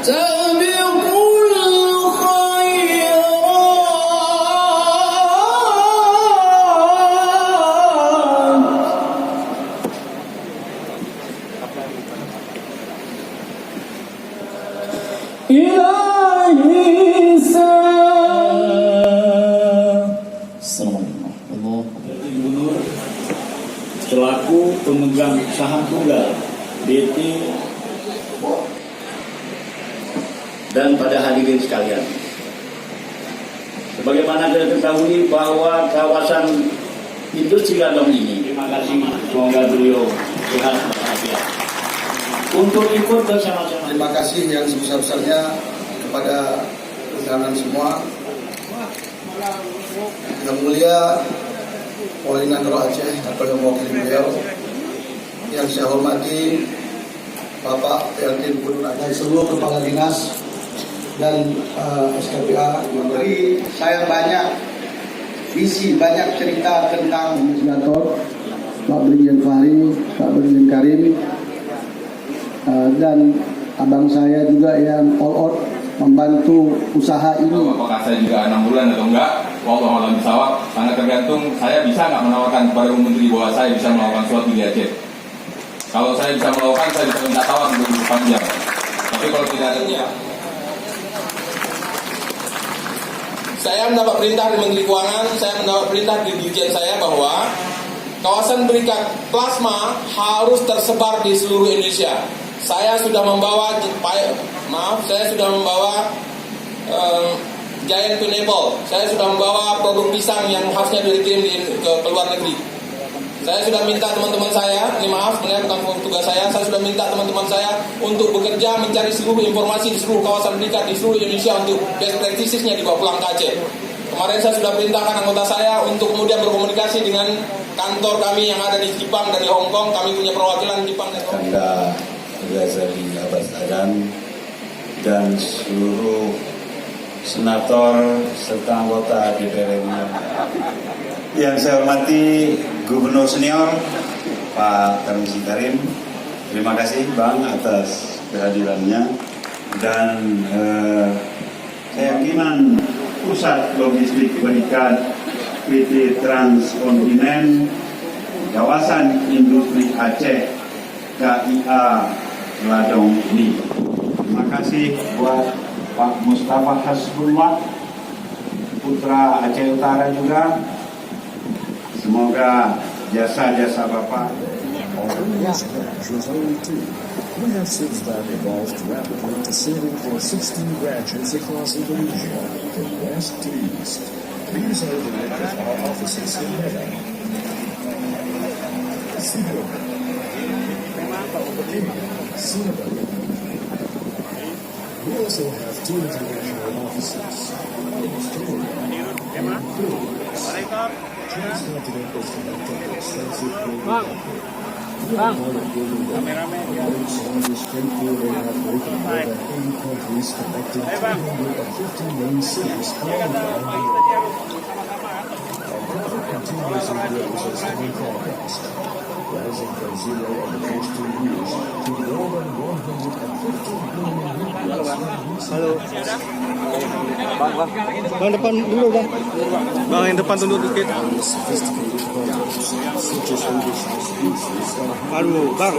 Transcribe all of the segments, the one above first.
Gubernur selaku pemegang saham tunggal BT dan pada hadirin sekalian, sebagaimana kita ketahui bahwa kawasan industri Gadong ini, terima kasih, semoga beliau sehat walafiat untuk ikut bersama-sama. Terima kasih yang sebesar-besarnya kepada undangan semua. Yang mulia Wali Nagara Aceh atau yang mewakili beliau, yang saya hormati Bapak PLT Gubernur Aceh, seluruh kepala dinas dan SKPA yang beri saya banyak visi, banyak cerita tentang legislator, Pak Brigjen Fahri, Pak Brigjen Karim, dan abang saya juga yang all out membantu usaha ini. Apakah saya juga 6 bulan atau enggak? Wallahu a'lam bishawab. Sangat tergantung saya bisa nggak menawarkan kepada Menteri bahwa saya bisa melakukan suatu di Aceh. Kalau saya bisa melakukan, saya bisa minta tawar untuk lebih panjang. Tapi kalau tidak ada, ya. Saya mendapat perintah dari Menteri Keuangan, saya mendapat perintah dari dirjen saya bahwa kawasan berikat plasma harus tersebar di seluruh Indonesia. Saya sudah membawa Giant Pineapple. Saya sudah membawa produk pisang yang harusnya dikirim ke luar negeri. Saya sudah minta teman-teman saya, ini maaf, sebenarnya bukan tugas saya sudah minta teman-teman saya untuk bekerja mencari seluruh informasi di seluruh kawasan berikat di seluruh Indonesia untuk best practices-nya dibawa pulang ke Aceh. Kemarin saya sudah perintahkan anggota saya untuk kemudian berkomunikasi dengan kantor kami yang ada di Jepang dan di Hong Kong. Kami punya perwakilan di Jepang dan Hong Kong. Kanda Ghazali Abbas Adan dan seluruh senator serta anggota DPR RI yang saya hormati Gubernur Senior Pak Tarmizi Karim, terima kasih Bang atas kehadirannya, dan keyakinan Pusat Logistik Berikat PT Transkontinen Kawasan Industri Aceh KIA Gadong ini. Terima kasih buat Pak Mustafa Hasbullah, putra Aceh Utara juga. Semoga jasa-jasa Bapak. We have since then evolved rapidly to serving for 16 branches across Indonesia, from west to east. These are the work of our offices in Medan, Sidoarjo, Surabaya. We also have 2 international offices, Australia and Philippines. Transcontinental connected extensive global straightforward and operating more than 80 countries, connecting 250 main cities all around the world. Our profit continuously grows as time progressed, rising from zero in the first 2 years to more than 150 billion rupiah. Halo. Bang depan dulu bang. Bang yang depan tunduk dikit. Aduh, bang.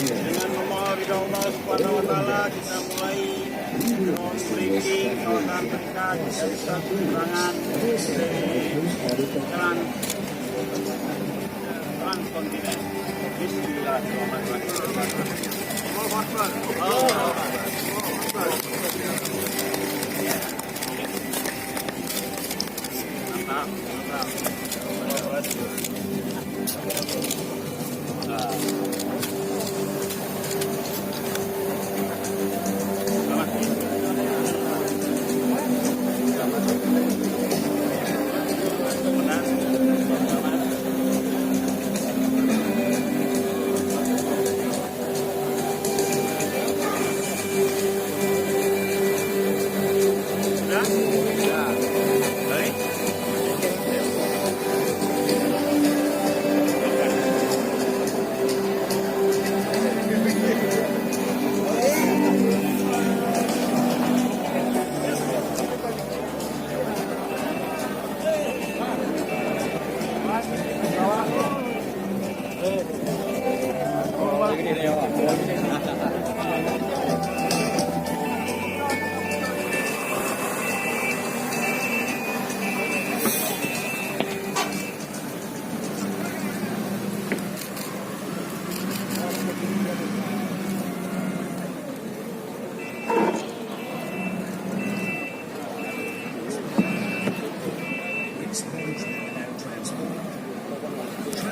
Dengan memohon Allah Subhanahu wa taala kita mulai memiliki kawasan berikat kita bisa kekurangan transkontinen. Bismillahirrahmanirrahim. Allahu Akbar.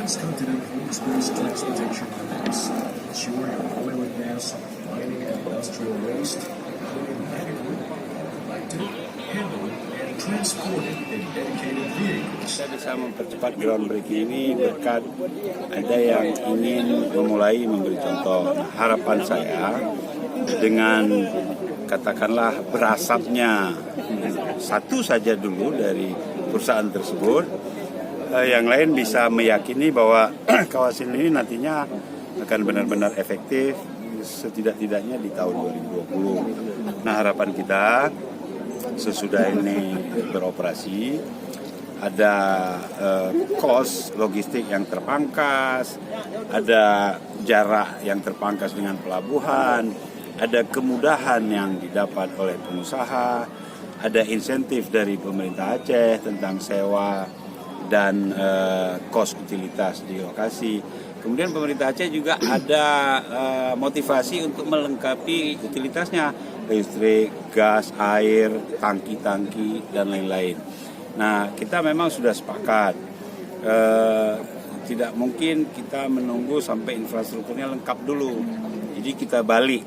transcontinental express transportation lines, ensuring oil and gas, mining and industrial waste, including adequate, collected, handled, and transported in dedicated vehicles. Kita bisa mempercepat groundbreaking ini berkat ada yang ingin memulai memberi contoh. Nah, harapan saya dengan katakanlah berasapnya satu saja dulu dari perusahaan tersebut, yang lain bisa meyakini bahwa kawasan ini nantinya akan benar-benar efektif setidak-tidaknya di tahun 2020. Nah, harapan kita sesudah ini beroperasi ada cost logistik yang terpangkas, ada jarak yang terpangkas dengan pelabuhan, ada kemudahan yang didapat oleh pengusaha, ada insentif dari pemerintah Aceh tentang sewa dan kos utilitas di lokasi. Kemudian pemerintah Aceh juga ada motivasi untuk melengkapi utilitasnya, listrik, gas, air, tangki-tangki, dan lain-lain. Nah, kita memang sudah sepakat, tidak mungkin kita menunggu sampai infrastrukturnya lengkap dulu. Jadi kita balik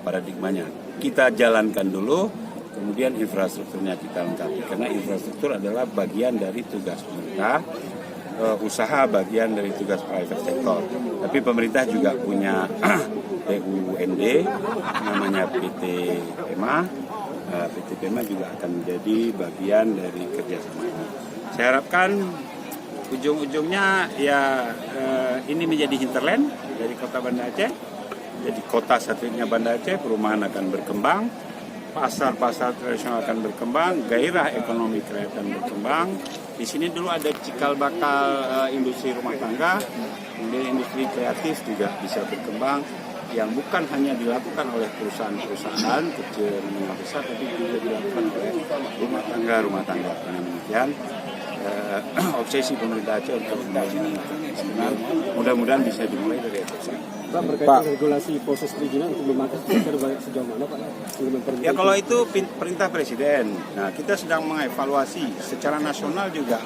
paradigmanya. Kita jalankan dulu, kemudian infrastrukturnya kita lengkapi. Karena infrastruktur adalah bagian dari tugas pemerintah, usaha bagian dari tugas private sector. Tapi pemerintah juga punya BUMD, namanya PT PEMA. PT PEMA juga akan menjadi bagian dari kerjasama ini. Saya harapkan ujung-ujungnya ini menjadi hinterland dari kota Banda Aceh. Jadi kota satelitnya Banda Aceh, perumahan akan berkembang, pasar-pasar tradisional akan berkembang, gairah ekonomi kerakyatan berkembang. Di sini dulu ada cikal bakal industri rumah tangga, kemudian industri kreatif juga bisa berkembang, yang bukan hanya dilakukan oleh perusahaan-perusahaan kecil menengah besar, tapi juga dilakukan oleh rumah tangga. Dengan demikian, obsesi pemerintah Aceh untuk pembangunan mudah-mudahan bisa dimulai dari Aceh. Pak, berkaitan regulasi proses perizinan untuk memakai sejauh mana Pak? Ya, kalau itu perintah Presiden. Nah, kita sedang mengevaluasi secara nasional juga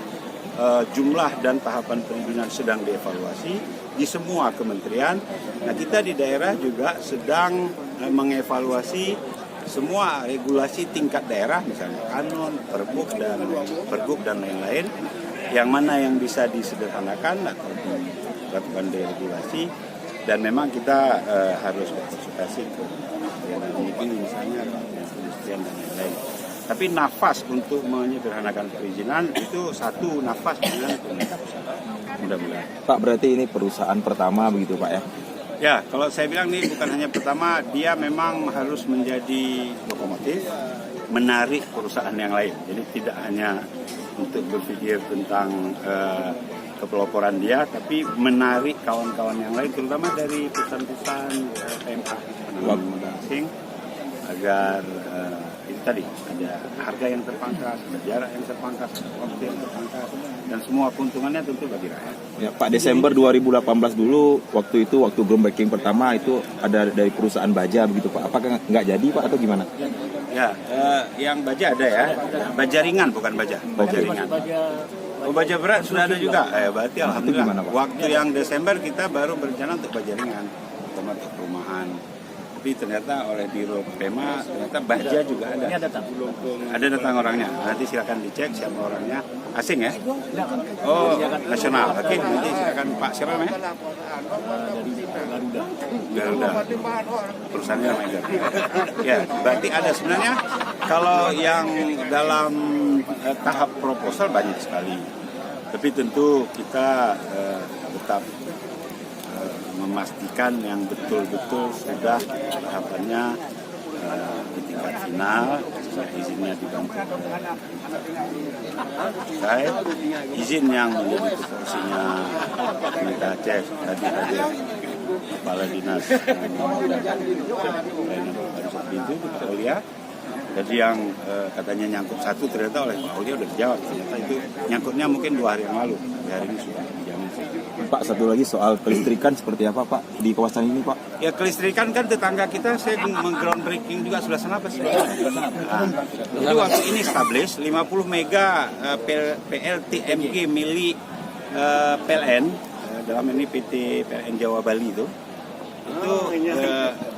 jumlah dan tahapan perizinan sedang dievaluasi di semua kementerian. Nah, kita di daerah juga sedang mengevaluasi semua regulasi tingkat daerah, misalnya kanun, pergub dan lain-lain, yang mana yang bisa disederhanakan atau dilakukan deregulasi. Dan memang kita harus berkonsultasi ke ini misalnya industrian dan lain-lain. Tapi nafas untuk menyederhanakan perizinan itu satu nafas dengan pemerintah pusat. Mudah-mudahan. Pak, berarti ini perusahaan pertama begitu Pak ya? Ya, kalau saya bilang ini bukan hanya pertama, dia memang harus menjadi lokomotif, menarik perusahaan yang lain. Jadi tidak hanya untuk berpikir tentang kepeloporan dia, tapi menarik kawan-kawan yang lain, terutama dari perusahaan-perusahaan PMA modal asing, agar itu tadi ada harga yang terpangkas, ada jarak yang terpangkas, ada waktu yang terpangkas, dan semua keuntungannya tentu bagi rakyat. Ya, Pak, Desember 2018 dulu, waktu groundbreaking pertama itu ada dari perusahaan baja begitu Pak. Apakah nggak jadi Pak atau gimana? Ya, yang baja ada ya, baja ringan bukan baja, baja ringan. Baja berat sudah ada juga, berarti alhamdulillah. Gimana, Pak? Waktu yang Desember kita baru berencana untuk baja ringan, terutama untuk perumahan. Tapi ternyata oleh Biro PEMA ternyata baja juga ada. Ada datang orangnya. Nanti silakan dicek siapa orangnya. Asing ya? Oh, nasional. Oke, nanti silakan Pak siapa namanya? Garuda. Perusahaannya namanya Garuda. Ya, berarti ada sebenarnya kalau yang dalam tahap proposal banyak sekali. Tapi tentu kita tetap memastikan yang betul-betul sudah tahapannya di tingkat final, izinnya dibantu saya, izin yang menjadi tupoksinya pemerintah Aceh tadi hadir Kepala Dinas Pelayanan Baru Pintu Pak Aulia. Jadi yang katanya nyangkut satu ternyata oleh Pak Aulia sudah dijawab, ternyata itu nyangkutnya mungkin 2 hari yang lalu, hari ini sudah dijamin. Pak, satu lagi soal kelistrikan seperti apa Pak di kawasan ini Pak? Ya, kelistrikan kan tetangga kita, saya groundbreaking juga sudah sana Pak. Jadi waktu ini establish 50 mega PLTMG milik PLN, dalam ini PT PLN Jawa Bali itu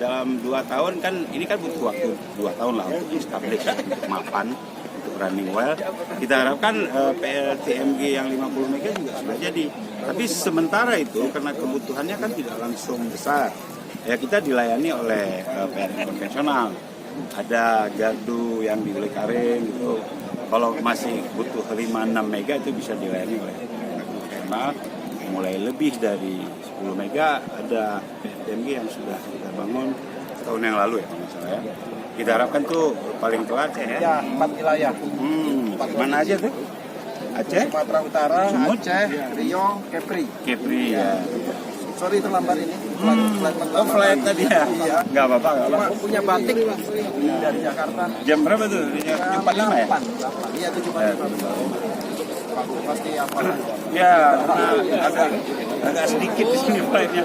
dalam 2 tahun kan, ini kan butuh waktu 2 tahun lah untuk establish, untuk mapan, untuk running well. Kita harapkan PLTMG yang 50 mega juga sudah jadi. Tapi sementara itu karena kebutuhannya kan tidak langsung besar, ya kita dilayani oleh PLN konvensional. Ada gardu yang di Ulekaring gitu. Kalau masih butuh 5-6 mega itu bisa dilayani oleh konvensional. Mulai lebih dari 10 mega ada PLTMG yang sudah kita bangun tahun yang lalu ya, kalau nggak salah ya. Kita harapkan tuh paling telat Ya, 4 wilayah. Mana aja tuh? Aceh, Sumatera Utara, Sumut, Aceh, Riau, Kepri. Kepri ya. Sorry terlambat ini. Oh, flight tadi ya? Iya. Nggak apa-apa, nggak apa-apa. Aku punya batik dari Jakarta. Jam berapa tuh? Jam 45 ya? 8. Iya, 7.45. Aku pasti apa? Ya, karena agak sedikit di sini flightnya.